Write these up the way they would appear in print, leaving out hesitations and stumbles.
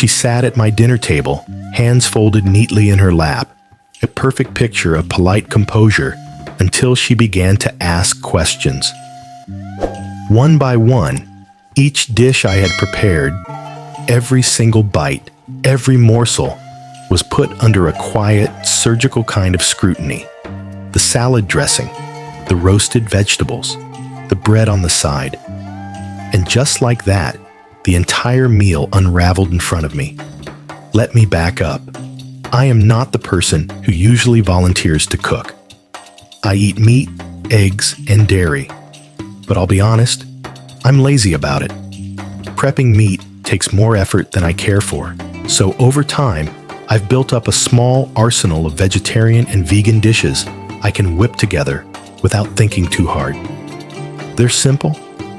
She sat at my dinner table, hands folded neatly in her lap, a perfect picture of polite composure, until she began to ask questions. One by one, each dish I had prepared, every single bite, every morsel, was put under a quiet, surgical kind of scrutiny. The salad dressing, the roasted vegetables, the bread on the side. And just like that, the entire meal unraveled in front of me. Let me back up. I am not the person who usually volunteers to cook. I eat meat, eggs, and dairy. But I'll be honest, I'm lazy about it. Prepping meat takes more effort than I care for, so over time, I've built up a small arsenal of vegetarian and vegan dishes I can whip together without thinking too hard. They're simple,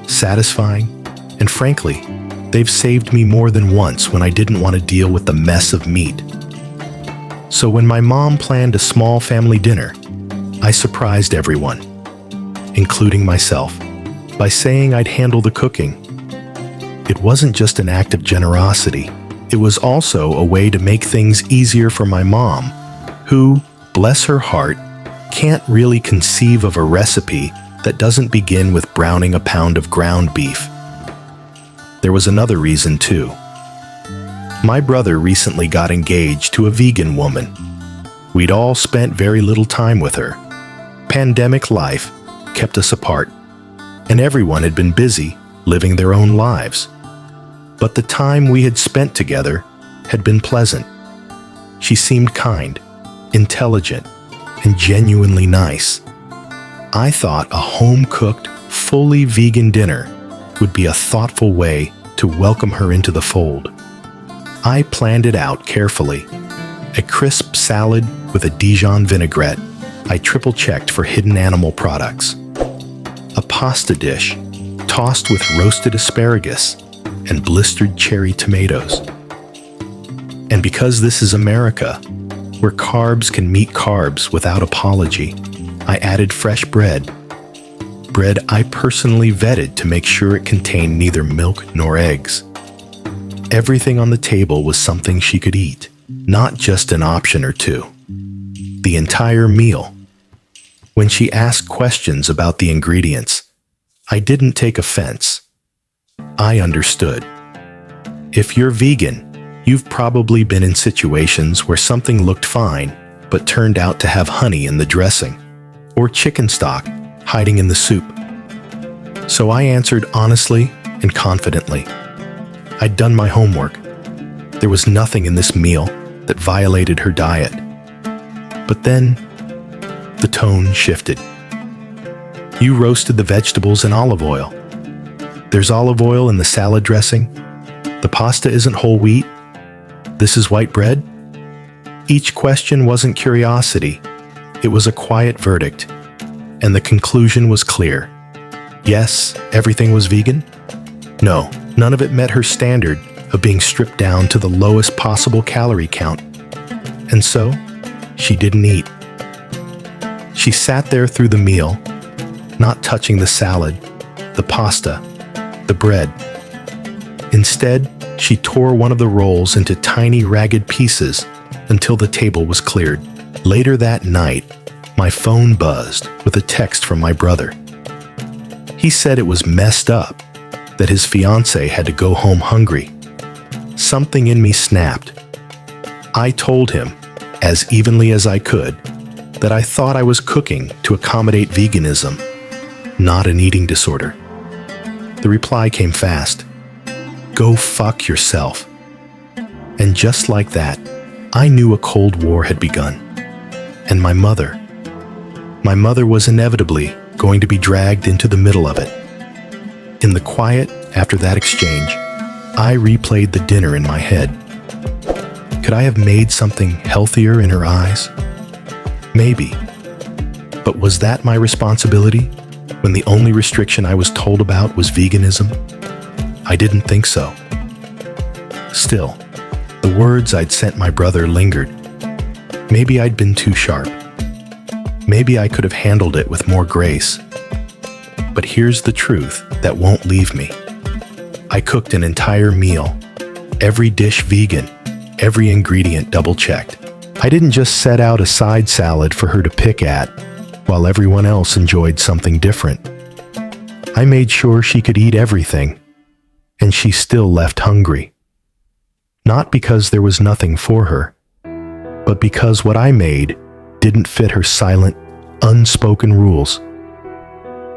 satisfying, and frankly, they've saved me more than once when I didn't want to deal with the mess of meat. So when my mom planned a small family dinner, I surprised everyone, including myself, by saying I'd handle the cooking. It wasn't just an act of generosity, it was also a way to make things easier for my mom, who, bless her heart, can't really conceive of a recipe that doesn't begin with browning a pound of ground beef. There was another reason too. My brother recently got engaged to a vegan woman. We'd all spent very little time with her. Pandemic life kept us apart, and everyone had been busy living their own lives. But the time we had spent together had been pleasant. She seemed kind, intelligent, and genuinely nice. I thought a home-cooked, fully vegan dinner would be a thoughtful way to welcome her into the fold. I planned it out carefully. A crisp salad with a Dijon vinaigrette I triple-checked for hidden animal products. A pasta dish tossed with roasted asparagus and blistered cherry tomatoes. And because this is America, where carbs can meet carbs without apology, I added fresh bread. Bread I personally vetted to make sure it contained neither milk nor eggs. Everything on the table was something she could eat, not just an option or two. The entire meal. When she asked questions about the ingredients, I didn't take offense. I understood. If you're vegan, you've probably been in situations where something looked fine, but turned out to have honey in the dressing, or chicken stock hiding in the soup. So I answered honestly and confidently. I'd done my homework. There was nothing in this meal that violated her diet. But then, the tone shifted. You roasted the vegetables in olive oil. There's olive oil in the salad dressing. The pasta isn't whole wheat. This is white bread. Each question wasn't curiosity. It was a quiet verdict. And the conclusion was clear. Yes, everything was vegan. No, none of it met her standard of being stripped down to the lowest possible calorie count. And so, she didn't eat. She sat there through the meal, not touching the salad, the pasta, the bread. Instead, she tore one of the rolls into tiny, ragged pieces until the table was cleared. Later that night, my phone buzzed with a text from my brother. He said it was messed up that his fiancée had to go home hungry. Something in me snapped. I told him, as evenly as I could, that I thought I was cooking to accommodate veganism, not an eating disorder. The reply came fast. Go fuck yourself. And just like that, I knew a Cold War had begun. And my mother was inevitably going to be dragged into the middle of it. In the quiet after that exchange, I replayed the dinner in my head. Could I have made something healthier in her eyes? Maybe. But was that my responsibility when the only restriction I was told about was veganism? I didn't think so. Still, the words I'd sent my brother lingered. Maybe I'd been too sharp. Maybe I could have handled it with more grace. But here's the truth that won't leave me. I cooked an entire meal, every dish vegan, every ingredient double-checked. I didn't just set out a side salad for her to pick at, while everyone else enjoyed something different. I made sure she could eat everything, and she still left hungry. Not because there was nothing for her, but because what I made didn't fit her silent, unspoken rules.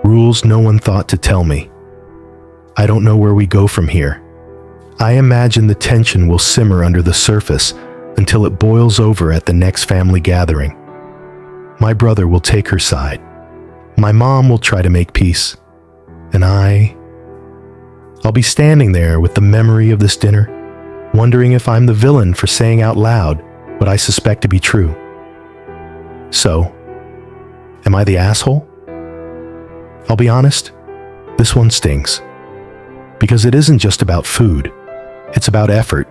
Rules no one thought to tell me. I don't know where we go from here. I imagine the tension will simmer under the surface until it boils over at the next family gathering. My brother will take her side. My mom will try to make peace. And I'll be standing there with the memory of this dinner, wondering if I'm the villain for saying out loud what I suspect to be true. So, am I the asshole? I'll be honest, this one stings. Because it isn't just about food. It's about effort,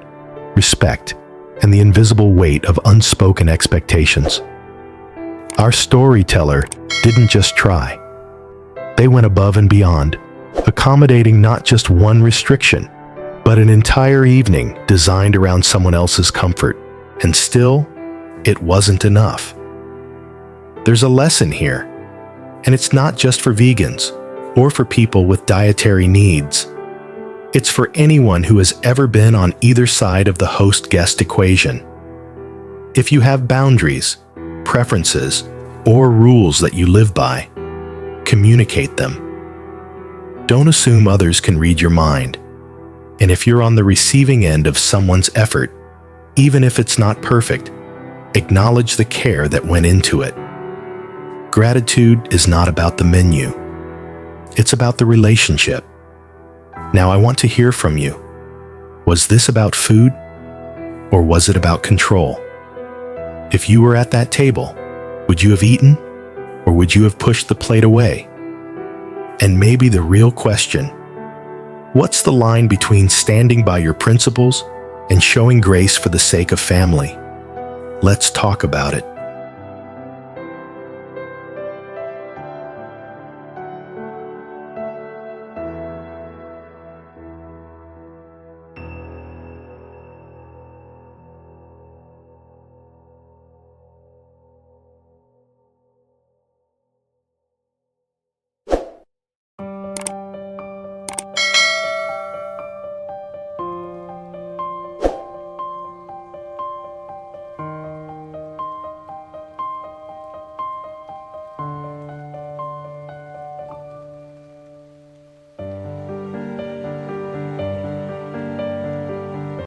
respect, and the invisible weight of unspoken expectations. Our storyteller didn't just try. They went above and beyond, accommodating not just one restriction, but an entire evening designed around someone else's comfort. And still, it wasn't enough. There's a lesson here, and it's not just for vegans or for people with dietary needs. It's for anyone who has ever been on either side of the host-guest equation. If you have boundaries, preferences, or rules that you live by, communicate them. Don't assume others can read your mind. And if you're on the receiving end of someone's effort, even if it's not perfect, acknowledge the care that went into it. Gratitude is not about the menu. It's about the relationship. Now I want to hear from you. Was this about food, or was it about control? If you were at that table, would you have eaten, or would you have pushed the plate away? And maybe the real question, what's the line between standing by your principles and showing grace for the sake of family? Let's talk about it.